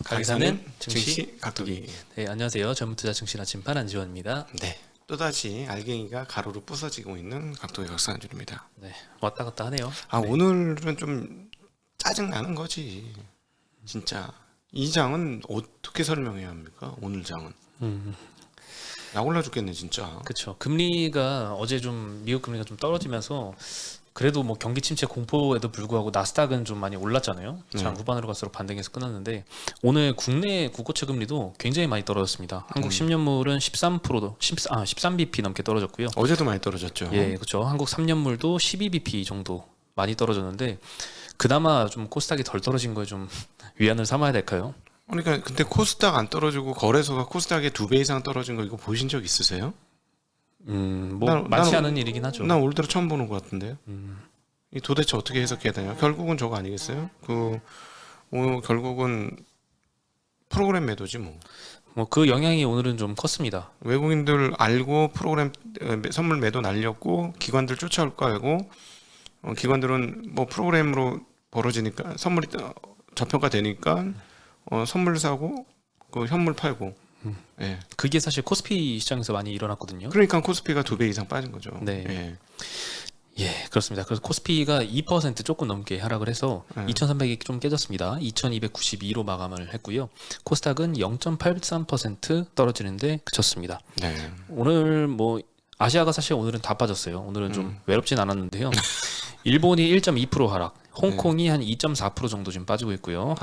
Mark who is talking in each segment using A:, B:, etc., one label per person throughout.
A: 강의사는 증시
B: 증시 각도기.
A: 네, 안녕하세요. 전문투자 증시 나침반 안지원입니다.
B: 네. 또다시 알갱이가 가로로 부서지고 있는 각도기 각산주입니다.
A: 네, 왔다 갔다 하네요. 네.
B: 오늘은 좀 짜증 나는 거지. 진짜 이 장은 어떻게 설명해야 합니까? 오늘 장은 약 올라 죽겠네 진짜.
A: 그렇죠. 금리가 어제 좀 미국 금리가 좀 떨어지면서 그래도 뭐 경기 침체 공포에도 불구하고 나스닥은 좀 많이 올랐잖아요. 장 후반으로 갈수록 반등해서 끝났는데 오늘 국내 국고채 금리도 굉장히 많이 떨어졌습니다. 한국 10년물은 13%도 13bp 넘게 떨어졌고요.
B: 어제도 많이 떨어졌죠.
A: 예, 그렇죠. 한국 3년물도 12bp 정도 많이 떨어졌는데 그나마 좀 코스닥이 덜 떨어진 거에 좀 위안을 삼아야 될까요?
B: 그러니까 근데 코스닥 안 떨어지고 거래소가 코스닥의 2배 이상 떨어진 거 이거 보신 적 있으세요?
A: 뭐 많지 않은 일이긴 하죠.
B: 난 올 들어 처음 보는 것 같은데요. 이 도대체 어떻게 해석해야 되냐? 결국은 저거 아니겠어요? 결국은 프로그램 매도지 뭐.
A: 뭐 그 영향이 오늘은 좀 컸습니다.
B: 외국인들 알고 프로그램 선물 매도 날렸고 기관들 쫓아올 거 알고 기관들은 뭐 프로그램으로 벌어지니까 선물이 저평가되니까 선물 사고 그 현물 팔고. 예.
A: 그게 사실 코스피 시장에서 많이 일어났거든요.
B: 그러니까 코스피가 2배 이상 빠진 거죠.
A: 네.
B: 예.
A: 예, 그렇습니다. 그래서 코스피가 2% 조금 넘게 하락을 해서 2,300이 좀 깨졌습니다. 2,292로 마감을 했고요. 코스닥은 0.83% 떨어지는데 그쳤습니다.
B: 네.
A: 오늘 뭐 아시아가 사실 오늘은 다 빠졌어요. 오늘은 좀 외롭진 않았는데요. 일본이 1.2% 하락, 홍콩이 한 2.4% 정도 지금 빠지고 있고요.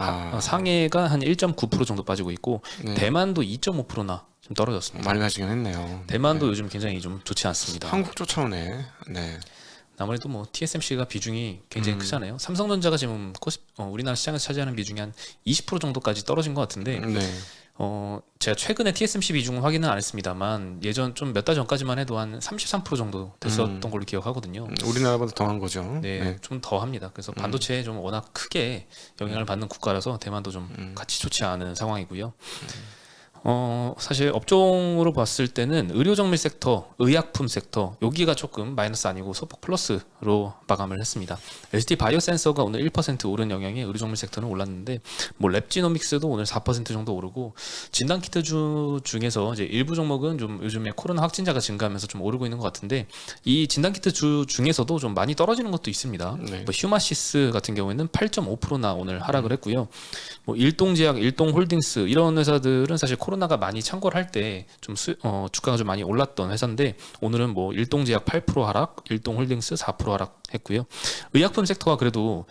A: 상해가 한 1.9% 정도 빠지고 있고 대만도 2.5%나 좀 떨어졌습니다.
B: 많이 가지긴 했네요.
A: 대만도 요즘 굉장히 좀 좋지 않습니다.
B: 한국 쫓아오네. 네.
A: 아무래도 뭐 TSMC가 비중이 굉장히 크잖아요. 삼성전자가 지금 우리나라 시장에서 차지하는 비중이 한 20% 정도까지 떨어진 것 같은데
B: 네.
A: 제가 최근에 TSMC 비중은 확인은 안 했습니다만 예전 좀 몇 달 전까지만 해도 한 33% 정도 됐었던 걸로 기억하거든요.
B: 우리나라보다 더한 거죠.
A: 네, 좀 더 합니다. 그래서 반도체에 좀 워낙 크게 영향을 받는 국가라서 대만도 좀 같이 좋지 않은 상황이고요. 사실 업종으로 봤을 때는 의료정밀 섹터, 의약품 섹터 여기가 조금 마이너스 아니고 소폭 플러스로 마감을 했습니다. ST 바이오센서가 오늘 1% 오른 영향에 의료정밀 섹터는 올랐는데 뭐 랩지노믹스도 오늘 4% 정도 오르고 진단키트 중에서 이제 일부 종목은 좀 요즘에 코로나 확진자가 증가하면서 좀 오르고 있는 것 같은데 이 진단키트 중에서도 좀 많이 떨어지는 것도 있습니다.
B: 네.
A: 뭐 휴마시스 같은 경우에는 8.5%나 오늘 하락을 했고요. 뭐 일동제약, 일동홀딩스 이런 회사들은 사실 코로나가 많이 창궐 할 때 좀 주가가 좀 많이 올랐던 회사인데 오늘은 뭐 일동제약 8% 하락, 일동홀딩스 4% 하락했고요. 의약품 섹터가 그래도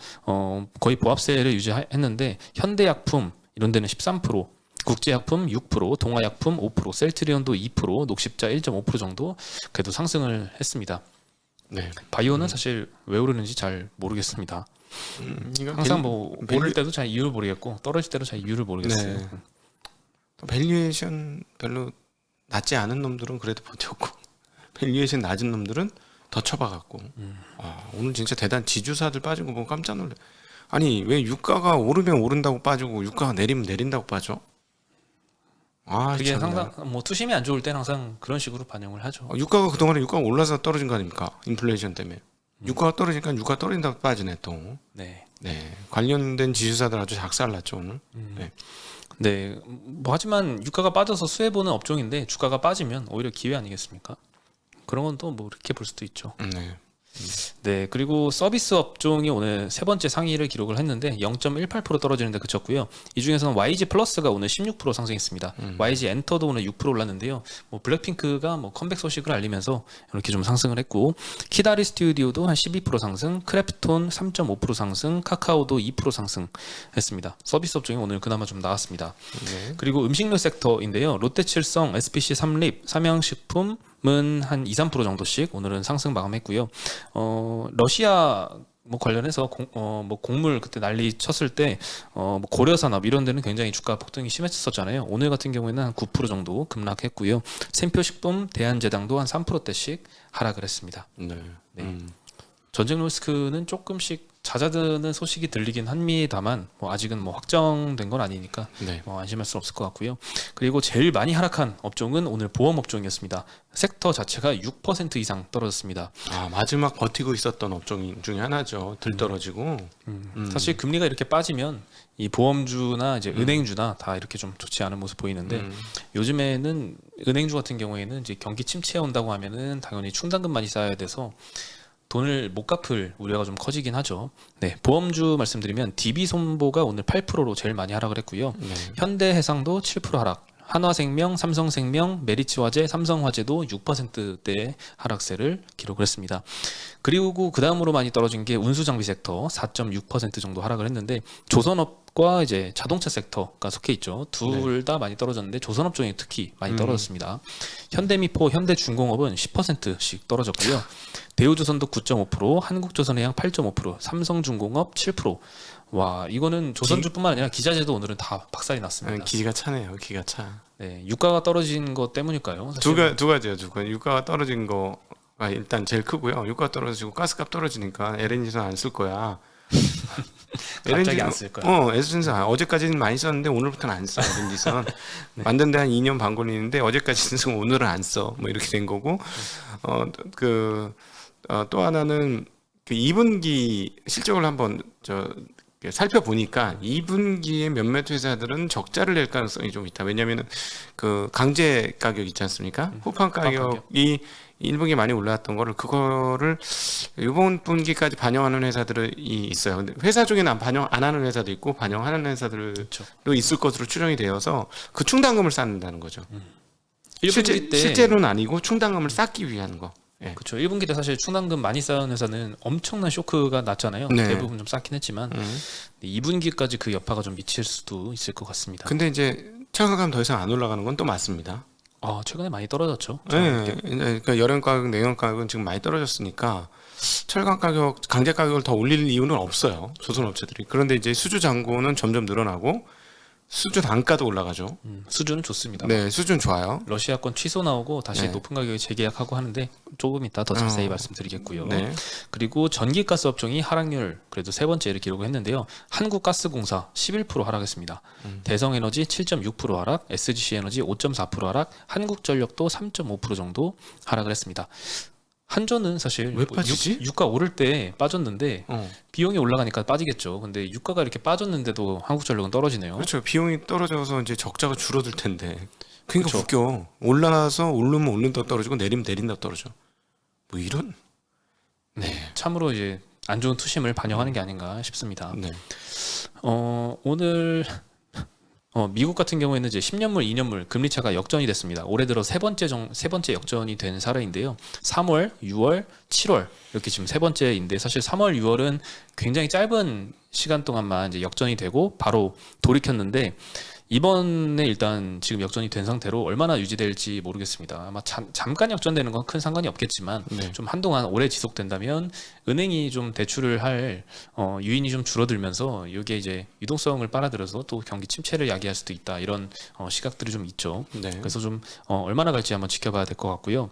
A: 거의 보합세를 유지했는데 현대약품 이런 데는 13%, 국제약품 6%, 동아약품 5%, 셀트리온도 2%, 녹십자 1.5% 정도 그래도 상승을 했습니다.
B: 네.
A: 바이오는 사실 왜 오르는지 잘 모르겠습니다. 항상 뭐 오를 때도 잘 이유를 모르겠고 떨어질 때도 잘 이유를 모르겠어요.
B: 네. 밸류에이션 별로 낮지 않은 놈들은 그래도 버텼고 밸류에이션 낮은 놈들은 더 쳐박았고 오늘 진짜 대단 지주사들 빠진 거 보고 깜짝 놀래. 아니 왜 유가가 오르면 오른다고 빠지고 유가가 내리면 내린다고 빠져?
A: 그게
B: 참나.
A: 항상 뭐 투심이 안 좋을 때는 항상 그런 식으로 반영을 하죠.
B: 유가가 그동안에 유가가 올라서 떨어진 거 아닙니까? 인플레이션 때문에 유가가 떨어지니까 유가 떨어진다고 빠지네 또.
A: 네.
B: 네. 관련된 지주사들 아주 작살났죠 오늘. 네.
A: 네, 뭐 하지만 유가가 빠져서 수혜 보는 업종인데 주가가 빠지면 오히려 기회 아니겠습니까? 그런 건 또 뭐 이렇게 볼 수도 있죠.
B: 네.
A: 네, 그리고 서비스 업종이 오늘 세 번째 상위를 기록을 했는데 0.18% 떨어지는데 그쳤고요. 이 중에서는 YG 플러스가 오늘 16% 상승했습니다. YG 엔터도 오늘 6% 올랐는데요. 뭐 블랙핑크가 뭐 컴백 소식을 알리면서 이렇게 좀 상승을 했고, 키다리 스튜디오도 한 12% 상승, 크래프톤 3.5% 상승, 카카오도 2% 상승했습니다. 서비스 업종이 오늘 그나마 좀 나왔습니다.
B: 네.
A: 그리고 음식료 섹터인데요. 롯데칠성, SPC 삼립, 삼양식품 은 한 2~3% 정도씩 오늘은 상승 마감했고요. 러시아 뭐 관련해서 뭐 곡물 그때 난리 쳤을 때 뭐 고려산업 이런 데는 굉장히 주가 폭등이 심했었잖아요. 오늘 같은 경우에는 한 9% 정도 급락했고요. 샘표식품, 대한제당도 한 3%대씩 하락을 했습니다.
B: 네.
A: 네. 전쟁 리스크는 조금씩 잦아드는 소식이 들리긴 합니다만 뭐 아직은 뭐 확정된 건 아니니까
B: 네.
A: 뭐 안심할 수는 없을 것 같고요. 그리고 제일 많이 하락한 업종은 오늘 보험 업종이었습니다. 섹터 자체가 6% 이상 떨어졌습니다.
B: 마지막 버티고 있었던 업종 중에 하나죠. 들 떨어지고.
A: 사실 금리가 이렇게 빠지면 이 보험주나 이제 은행주나 다 이렇게 좀 좋지 않은 모습 보이는데 요즘에는 은행주 같은 경우에는 이제 경기 침체 온다고 하면은 당연히 충당금 많이 쌓아야 돼서 돈을 못 갚을 우려가 좀 커지긴 하죠. 네, 보험주 말씀드리면 DB손보가 오늘 8%로 제일 많이 하락을 했고요.
B: 네.
A: 현대해상도 7% 하락, 한화생명, 삼성생명, 메리츠화재, 삼성화재도 6%대 하락세를 기록을 했습니다. 그리고 그 다음으로 많이 떨어진 게 운수장비 섹터 4.6% 정도 하락을 했는데 조선업과 이제 자동차 섹터가 속해 있죠. 둘 다 많이 떨어졌는데 조선업 쪽이 특히 많이 떨어졌습니다. 현대미포, 현대중공업은 10%씩 떨어졌고요. 대우조선도 9.5%, 한국조선해양 8.5%, 삼성중공업 7%. 와, 이거는 조선주뿐만 아니라 기자재도 오늘은 다 박살이 났습니다.
B: 기가 차네요. 기가 차.
A: 네, 유가가 떨어진 것 때문일까요? 사실
B: 두 가지요. 유가가 떨어진 거가 일단 제일 크고요. 유가가 떨어지고 가스값 떨어지니까 LNG선 안 쓸 거야.
A: 갑자기 안 쓸 거야.
B: 에스센스 어제까지는 많이 썼는데 오늘부터는 안 써. LNG선 만드는데 한 2년 반 걸리는데 어제까지는 쓰고 오늘은 안 써. 뭐 이렇게 된 거고. 또 하나는 그 2분기 실적을 한번 살펴보니까 2분기에 몇몇 회사들은 적자를 낼 가능성이 좀 있다. 왜냐하면 그 강제 가격 있지 않습니까? 후판 가격이 1분기에 많이 올라왔던 그거를 이번 분기까지 반영하는 회사들이 있어요. 근데 회사 중에는 반영 안 하는 회사도 있고 반영하는 회사들도
A: 그렇죠.
B: 있을 것으로 추정이 되어서 그 충당금을 쌓는다는 거죠.
A: 1분기 때
B: 실제로는 아니고 충당금을 쌓기 위한 거. 예.
A: 그렇죠. 1분기 때 사실 충당금 많이 쌓은 회사는 엄청난 쇼크가 났잖아요.
B: 네.
A: 대부분 좀 쌓긴 했지만 2분기까지 그 여파가 좀 미칠 수도 있을 것 같습니다.
B: 근데 이제 철강가면 더 이상 안 올라가는 건 또 맞습니다.
A: 최근에 많이 떨어졌죠.
B: 네, 그러니까 열연 가격, 내연 가격은 지금 많이 떨어졌으니까 철강 가격, 강제 가격을 더 올릴 이유는 없어요. 조선 업체들이. 그런데 이제 수주 잔고는 점점 늘어나고 수주 단가도 올라가죠.
A: 수주는 좋습니다.
B: 네, 수준 좋아요.
A: 러시아권 취소 나오고 다시
B: 네.
A: 높은 가격에 재계약하고 하는데 조금 이따 더 자세히 말씀드리겠고요.
B: 네.
A: 그리고 전기가스 업종이 하락률 그래도 세 번째를 기록을 했는데요. 한국가스공사 11% 하락했습니다. 대성에너지 7.6% 하락, SGC에너지 5.4% 하락, 한국전력도 3.5% 정도 하락을 했습니다. 한전은 사실
B: 왜 빠지지?
A: 유가 오를 때 빠졌는데
B: 어.
A: 비용이 올라가니까 빠지겠죠. 근데 유가가 이렇게 빠졌는데도 한국전력은 떨어지네요.
B: 그렇죠. 비용이 떨어져서 이제 적자가 줄어들 텐데. 그러니까
A: 그렇죠.
B: 웃겨. 올라서 오르면 오른다 떨어지고 내리면 내린다 떨어져. 뭐 이런. 네.
A: 참으로 이제 안 좋은 투심을 반영하는 게 아닌가 싶습니다.
B: 네.
A: 오늘 미국 같은 경우에는 이제 10년물, 2년물 금리 차가 역전이 됐습니다. 올해 들어 세 번째 역전이 된 사례인데요. 3월, 6월, 7월 이렇게 지금 세 번째인데 사실 3월, 6월은 굉장히 짧은 시간 동안만 이제 역전이 되고 바로 돌이켰는데 이번에 일단 지금 역전이 된 상태로 얼마나 유지될지 모르겠습니다. 아마 잠깐 역전되는 건 큰 상관이 없겠지만
B: 네.
A: 좀 한동안 오래 지속된다면 은행이 좀 대출을 할 유인이 좀 줄어들면서 이게 이제 유동성을 빨아들여서 또 경기 침체를 야기할 수도 있다 이런 시각들이 좀 있죠.
B: 네.
A: 그래서 좀 얼마나 갈지 한번 지켜봐야 될 것 같고요.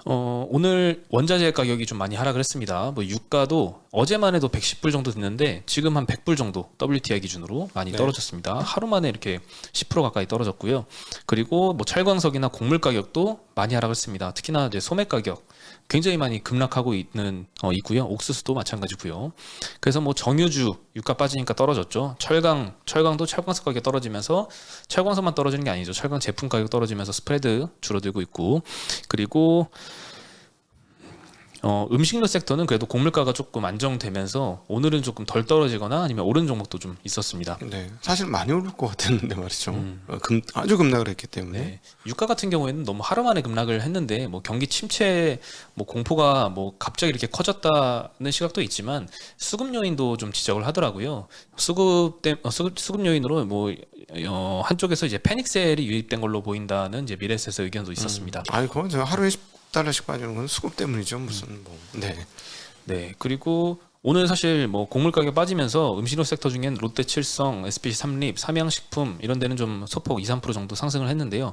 A: 오늘 원자재 가격이 좀 많이 하락을 했습니다. 뭐 유가도 어제만 해도 110불 정도 됐는데 지금 한 100불 정도 WTI 기준으로 많이
B: 네.
A: 떨어졌습니다. 하루 만에 이렇게 10% 가까이 떨어졌고요. 그리고 뭐 철광석이나 곡물 가격도 많이 하락을 했습니다. 특히나 이제 소매 가격 굉장히 많이 급락하고 있고요. 옥수수도 마찬가지고요. 그래서 뭐 정유주 유가 빠지니까 떨어졌죠. 철강도 철광석 가격 떨어지면서 철광석만 떨어지는 게 아니죠. 철강 제품 가격 떨어지면서 스프레드 줄어들고 있고 그리고 음식료 섹터는 그래도 곡물가가 조금 안정되면서 오늘은 조금 덜 떨어지거나 아니면 오른 종목도 좀 있었습니다.
B: 네. 사실 많이 오를 것 같았는데 말이죠. 아주 급락을 했기 때문에.
A: 네. 유가 같은 경우에는 너무 하루 만에 급락을 했는데 뭐 경기 침체 뭐 공포가 뭐 갑자기 이렇게 커졌다는 시각도 있지만 수급 요인도 좀 지적을 하더라고요. 수급 요인으로 뭐 한쪽에서 이제 패닉셀이 유입된 걸로 보인다는 이제 미래에셋의 의견도 있었습니다.
B: 아니 그건 저 하루에 10달러씩 빠지는 건 수급 때문이죠. 무슨 뭐. 네.
A: 네. 그리고 오늘 사실 뭐 곡물 가격 빠지면서 음식료 섹터 중엔 롯데칠성, SPC 삼립, 삼양식품 이런 데는 좀 소폭 2-3% 정도 상승을 했는데요.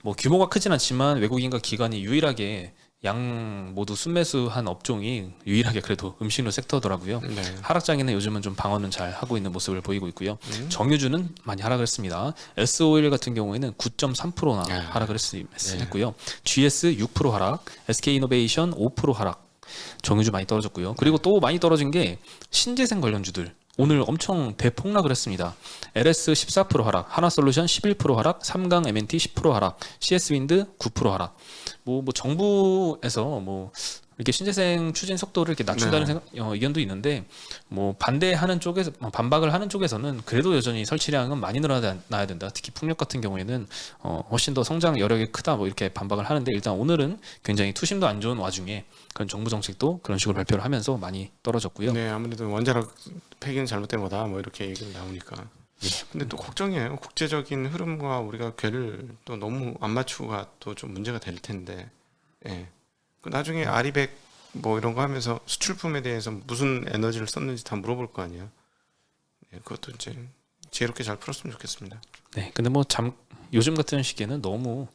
A: 뭐 규모가 크진 않지만 외국인과 기관이 유일하게 양 모두 순매수한 업종이 유일하게 그래도 음식료 섹터더라고요.
B: 네.
A: 하락장에는 요즘은 좀 방어는 잘 하고 있는 모습을 보이고 있고요. 정유주는 많이 하락을 했습니다. S-오일 같은 경우에는 9.3%나 하락을 했고요. GS 6% 하락, SK이노베이션 5% 하락. 정유주 많이 떨어졌고요. 그리고 또 많이 떨어진 게 신재생 관련주들 오늘 엄청 대폭락을 했습니다. LS 14% 하락, 하나솔루션 11% 하락, 삼강 M&T 10% 하락, CS윈드 9% 하락. 뭐 정부에서 뭐 이렇게 신재생 추진 속도를 이렇게 낮춘다는 의견도 있는데 뭐 반대하는 쪽에서 반박을 하는 쪽에서는 그래도 여전히 설치량은 많이 늘어나야 된다. 특히 풍력 같은 경우에는 훨씬 더 성장 여력이 크다 뭐 이렇게 반박을 하는데 일단 오늘은 굉장히 투심도 안 좋은 와중에 그런 정부 정책도 그런 식으로 발표를 하면서 많이 떨어졌고요.
B: 네, 아무래도 원자력 폐기는 잘못된 거다 뭐 이렇게 얘기를 나오니까. 근데 또 걱정이에요. 국제적인 흐름과 우리가 궤를 또 너무 안 맞추고가 또 좀 문제가 될 텐데. 예. 그 나중에 아리백 뭐 이런 거 하면서 수출품에 대해서 무슨 에너지를 썼는지 다 물어볼 거 아니에요. 네, 그것도 이제 지혜롭게 잘 풀었으면 좋겠습니다.
A: 네, 근데 뭐 요즘 같은 시기에는 너무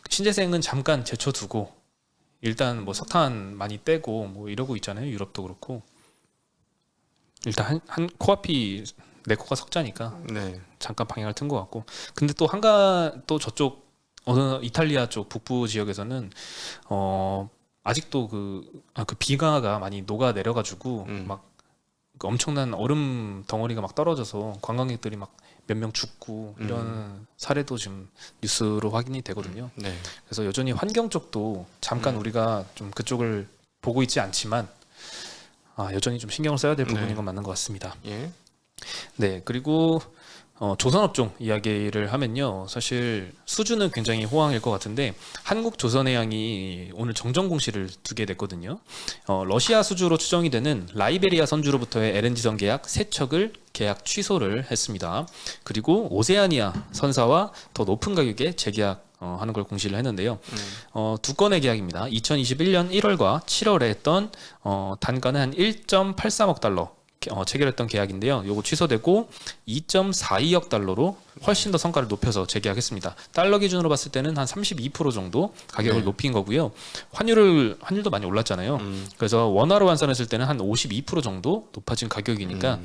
A: 신재생은 잠깐 제쳐두고 일단 뭐 석탄 많이 떼고 뭐 이러고 있잖아요. 유럽도 그렇고 일단 한 코앞이 내 코가 석자니까
B: 네.
A: 잠깐 방향을 튼 것 같고 근데 또 또 저쪽 어느 이탈리아 쪽 북부 지역에서는 아직도 그 비가가 많이 녹아 내려가지고 막그 엄청난 얼음 덩어리가 막 떨어져서 관광객들이 막 몇 명 죽고 이런 사례도 지금 뉴스로 확인이 되거든요.
B: 네.
A: 그래서 여전히 환경 쪽도 잠깐 우리가 좀 그쪽을 보고 있지 않지만 여전히 좀 신경을 써야 될 부분인 건 맞는 것 같습니다.
B: 예.
A: 네, 그리고 조선업종 이야기를 하면요, 사실 수주는 굉장히 호황일 것 같은데 한국조선해양이 오늘 정정 공시를 두게 됐거든요. 러시아 수주로 추정이 되는 라이베리아 선주로부터의 LNG선 계약 3척을 계약 취소를 했습니다. 그리고 오세아니아 선사와 더 높은 가격에 재계약 하는 걸 공시를 했는데요. 두 건의 계약입니다. 2021년 1월과 7월에 했던 단가는 한 1.83억 달러. 체결했던 계약인데요. 요거 취소되고 2.42억 달러로 훨씬 더 성과를 높여서 재계약했습니다. 달러 기준으로 봤을 때는 한 32% 정도 가격을 높인 거고요. 환율도 많이 올랐잖아요. 그래서 원화로 환산했을 때는 한 52% 정도 높아진 가격이니까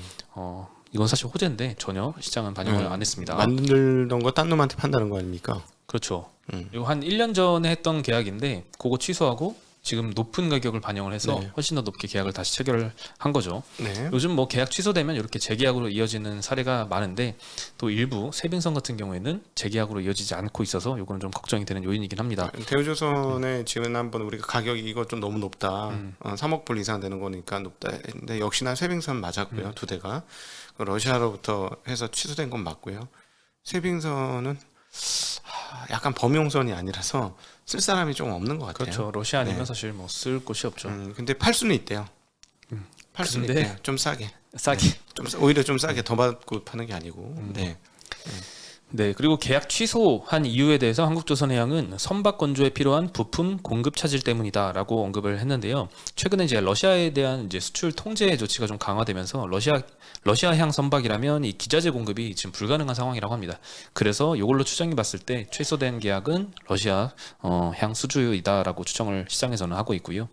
A: 이건 사실 호재인데 전혀 시장은 반영을 안 했습니다.
B: 만들던 거 딴 놈한테 판다는 거 아닙니까?
A: 그렇죠. 이거 한 1년 전에 했던 계약인데 그거 취소하고 지금 높은 가격을 반영을 해서 훨씬 더 높게 계약을 다시 체결을 한 거죠.
B: 네.
A: 요즘 뭐 계약 취소되면 이렇게 재계약으로 이어지는 사례가 많은데 또 일부 세빙선 같은 경우에는 재계약으로 이어지지 않고 있어서 요거는 좀 걱정이 되는 요인이긴 합니다.
B: 대우조선에 지난번 우리가 가격이 이거 좀 너무 높다. 3억 불 이상 되는 거니까 높다. 근데 역시나 세빙선 맞았고요. 두 대가. 러시아로부터 해서 취소된 건 맞고요. 세빙선은 약간 범용선이 아니라서 쓸 사람이 좀 없는 것 같아요.
A: 그렇죠. 러시아 아니면 사실 뭐 쓸 곳이 없죠.
B: 근데 팔 수는 있대요. 팔 수는
A: 근데
B: 있대요. 좀 싸게.
A: 싸게.
B: 오히려 좀 싸게 더 받고 파는 게 아니고. 네.
A: 네, 그리고 계약 취소한 이유에 대해서 한국조선해양은 선박 건조에 필요한 부품 공급 차질 때문이다라고 언급을 했는데요. 최근에 이제 러시아에 대한 이제 수출 통제 조치가 좀 강화되면서 러시아향 선박이라면 이 기자재 공급이 지금 불가능한 상황이라고 합니다. 그래서 이걸로 추정해 봤을 때 취소된 계약은 러시아 향 수주이다라고 추정을 시장에서는 하고 있고요.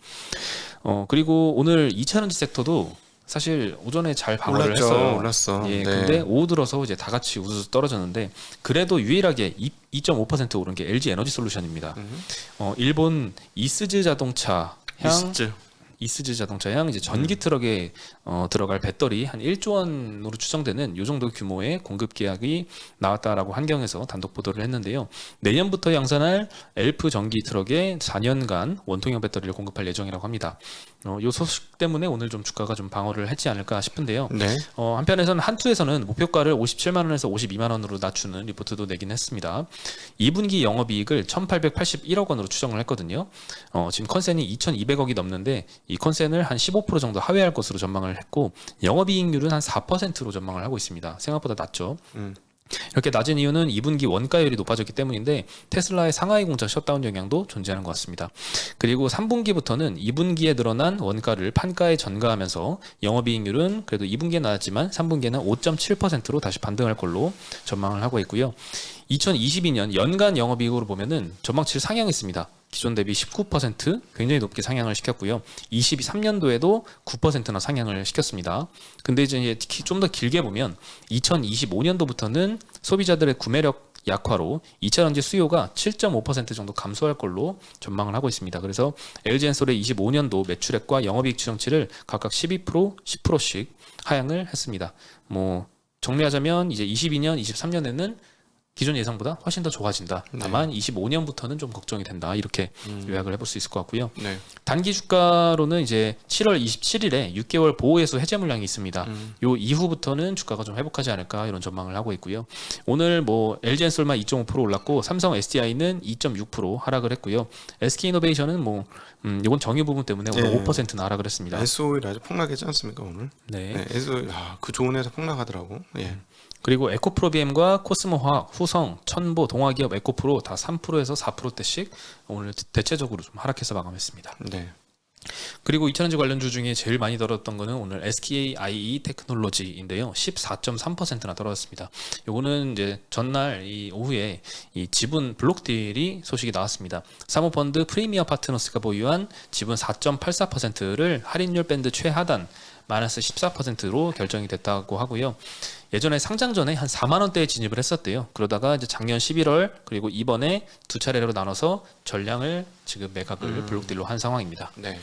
A: 그리고 오늘 2차전지 섹터도 사실 오전에 잘 방어를 했어요.
B: 올랐어.
A: 예, 근데 오후 들어서 이제 다 같이 우수수 떨어졌는데 그래도 유일하게 2.5% 오른 게 LG 에너지 솔루션입니다. 일본 이스즈 자동차 향 이스즈 자동차향 이제 전기 트럭에 들어갈 배터리 한 1조 원으로 추정되는 이 정도 규모의 공급 계약이 나왔다라고 한경에서 단독 보도를 했는데요. 내년부터 양산할 엘프 전기 트럭에 4년간 원통형 배터리를 공급할 예정이라고 합니다. 이 소식 때문에 오늘 좀 주가가 좀 방어를 했지 않을까 싶은데요.
B: 네.
A: 한편에서는 한투에서는 목표가를 57만 원에서 52만 원으로 낮추는 리포트도 내긴 했습니다. 2분기 영업이익을 1,881억 원으로 추정을 했거든요. 지금 컨센이 2,200억이 넘는데 이 컨센을 한 15% 정도 하회할 것으로 전망을 했고 영업이익률은 한 4%로 전망을 하고 있습니다. 생각보다 낮죠. 이렇게 낮은 이유는 2분기 원가율이 높아졌기 때문인데 테슬라의 상하이 공장 셧다운 영향도 존재하는 것 같습니다. 그리고 3분기부터는 2분기에 늘어난 원가를 판가에 전가하면서 영업이익률은 그래도 2분기에 나왔지만 3분기에는 5.7%로 다시 반등할 걸로 전망을 하고 있고요. 2022년 연간 영업이익으로 보면은 전망치를 상향했습니다. 기존 대비 19% 굉장히 높게 상향을 시켰고요. 23년도에도 9%나 상향을 시켰습니다. 근데 이제 좀 더 길게 보면 2025년도부터는 소비자들의 구매력 약화로 2차 전지 수요가 7.5% 정도 감소할 걸로 전망을 하고 있습니다. 그래서 LG엔솔의 25년도 매출액과 영업이익 추정치를 각각 12%, 10%씩 하향을 했습니다. 뭐 정리하자면 이제 22년, 23년에는 기존 예상보다 훨씬 더 좋아진다. 다만 25년부터는 좀 걱정이 된다. 이렇게 요약을 해볼 수 있을 것 같고요.
B: 네.
A: 단기 주가로는 이제 7월 27일에 6개월 보호예수 해제 물량이 있습니다. 요 이후부터는 주가가 좀 회복하지 않을까 이런 전망을 하고 있고요. 오늘 뭐 LG엔솔만 2.5% 올랐고 삼성 SDI는 2.6% 하락을 했고요. SK이노베이션은 뭐 이건 정유 부분 때문에 오늘
B: 네.
A: 5%나 하락을 했습니다.
B: SO일 아주 폭락했지 않습니까 오늘?
A: 네.
B: 네, SO일 그 좋은 회사 폭락하더라고. 예.
A: 그리고 에코프로비엠과 코스모화학, 후성, 천보, 동화기업, 에코프로 다 3%에서 4%대씩 오늘 대체적으로 좀 하락해서 마감했습니다.
B: 네.
A: 그리고 2차전지 관련주 중에 제일 많이 떨어졌던 거는 오늘 SKIE 테크놀로지인데요. 14.3%나 떨어졌습니다. 요거는 이제 전날 이 오후에 이 지분 블록딜이 소식이 나왔습니다. 사모펀드 프리미어 파트너스가 보유한 지분 4.84%를 할인율 밴드 최하단 마이너스 14%로 결정이 됐다고 하고요. 예전에 상장 전에 한 4만 원대에 진입을 했었대요. 그러다가 이제 작년 11월 그리고 이번에 두 차례로 나눠서 전량을 지금 매각을 블록딜로 한 상황입니다.
B: 네.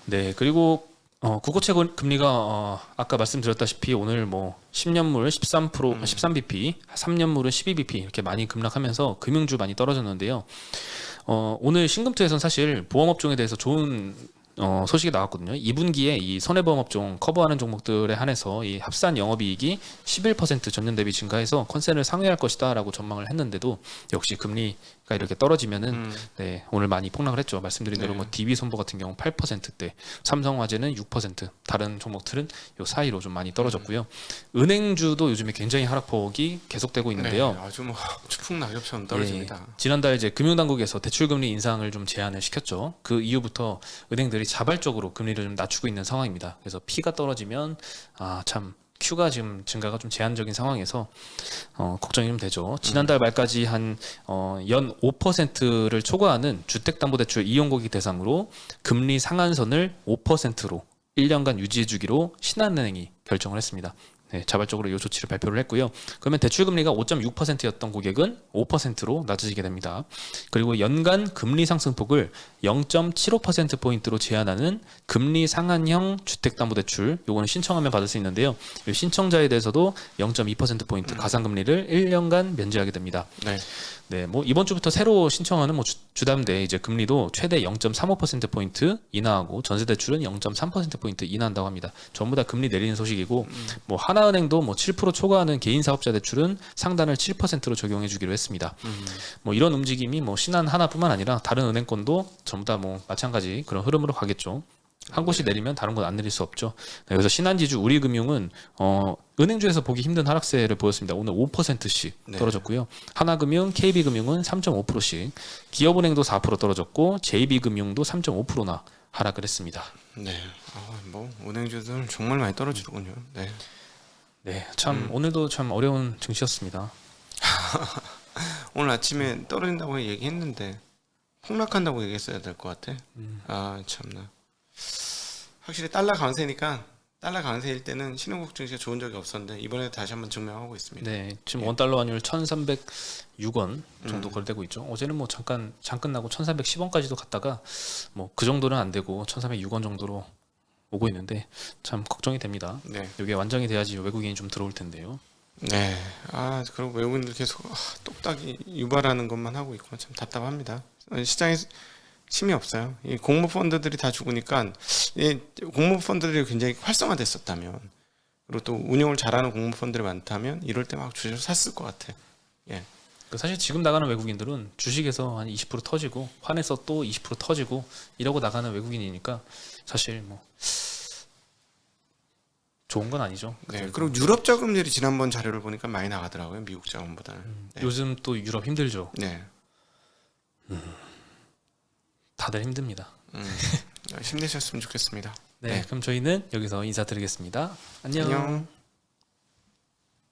A: 네, 그리고 국고채 금리가 아까 말씀드렸다시피 오늘 뭐 10년물 13%, 13bp, 3년물은 12bp 이렇게 많이 급락하면서 금융주 많이 떨어졌는데요. 오늘 신금투에서는 사실 보험업종에 대해서 좋은 소식이 나왔거든요. 2분기에 이 손해보험업종 커버하는 종목들에 한해서 이 합산 영업이익이 11% 전년 대비 증가해서 컨센을 상회할 것이다라고 전망을 했는데도 역시 금리가 이렇게 떨어지면은 네, 오늘 많이 폭락을 했죠. 말씀드린 대로 뭐 DB손보 같은 경우 8%대, 삼성화재는 6%, 다른 종목들은 요 사이로 좀 많이 떨어졌고요. 은행주도 요즘에 굉장히 하락폭이 계속되고 있는데요.
B: 네, 아주 뭐 추풍낙엽처럼 떨어집니다.
A: 예, 지난달 이제 금융당국에서 대출금리 인상을 좀 제한을 시켰죠. 그 이후부터 은행들이 자발적으로 금리를 좀 낮추고 있는 상황입니다. 그래서 P가 떨어지면 참 Q가 지금 증가가 좀 제한적인 상황에서 걱정이 좀 되죠. 지난달 말까지 한 연 5%를 초과하는 주택담보대출 이용고객 대상으로 금리 상한선을 5%로 1년간 유지해주기로 신한은행이 결정을 했습니다. 네, 자발적으로 이 조치를 발표를 했고요. 그러면 대출금리가 5.6%였던 고객은 5%로 낮아지게 됩니다. 그리고 연간 금리 상승폭을 0.75%포인트로 제한하는 금리 상한형 주택담보대출, 요거는 신청하면 받을 수 있는데요. 이 신청자에 대해서도 0.2%포인트 가상금리를 1년간 면제하게 됩니다.
B: 네.
A: 네, 뭐 이번 주부터 새로 신청하는 뭐 주담대 이제 금리도 최대 0.35%포인트 인하하고 전세대출은 0.3%포인트 인하한다고 합니다. 전부 다 금리 내리는 소식이고 뭐 하나은행도 뭐 7% 초과하는 개인 사업자 대출은 상단을 7%로 적용해 주기로 했습니다. 뭐 이런 움직임이 뭐 신한 하나뿐만 아니라 다른 은행권도 전부 다 뭐 마찬가지 그런 흐름으로 가겠죠. 한 곳이 내리면 다른 곳 안 내릴 수 없죠. 네, 그래서 신한지주 우리금융은 은행주에서 보기 힘든 하락세를 보였습니다. 오늘 5%씩 떨어졌고요. 하나금융, KB금융은 3.5%씩, 기업은행도 4% 떨어졌고 JB금융도 3.5%나 하락을 했습니다.
B: 네. 뭐 은행주들 정말 많이 떨어지더군요. 네.
A: 네, 참 오늘도 참 어려운 증시였습니다.
B: 오늘 아침에 떨어진다고 얘기했는데 폭락한다고 얘기했어야 될 것 같아. 참나. 확실히 달러 강세니까 달러 강세일 때는 신흥국 증시가 좋은 적이 없었는데 이번에 다시 한번 증명하고 있습니다.
A: 네, 지금 원달러 환율 1,306원 정도 거래되고 있죠. 어제는 뭐 잠깐 장 끝나고 1,310원까지도 갔다가 뭐 그 정도는 안 되고 1,306원 정도로 오고 있는데 참 걱정이 됩니다.
B: 네.
A: 이게 완전히 돼야지 외국인이 좀 들어올 텐데요.
B: 네. 그리고 외국인들 계속 똑딱이 유발하는 것만 하고 있고 참 답답합니다. 시장에 힘이 없어요. 이 공모펀드들이 다 죽으니까 이 공모펀드들이 굉장히 활성화됐었다면 그리고 또 운용을 잘하는 공모펀드들이 많다면 이럴 때 막 주식을 샀을 것 같아. 예.
A: 사실 지금 나가는 외국인들은 주식에서 한 20% 터지고 환에서 또 20% 터지고 이러고 나가는 외국인이니까 사실 뭐 좋은 건 아니죠.
B: 네. 그리고 유럽 자금률이 지난번 자료를 보니까 많이 나가더라고요. 미국 자금보다는. 네.
A: 요즘 또 유럽 힘들죠.
B: 네.
A: 다들 힘듭니다.
B: 힘내셨으면 좋겠습니다.
A: 네, 그럼 저희는 여기서 인사드리겠습니다. 안녕.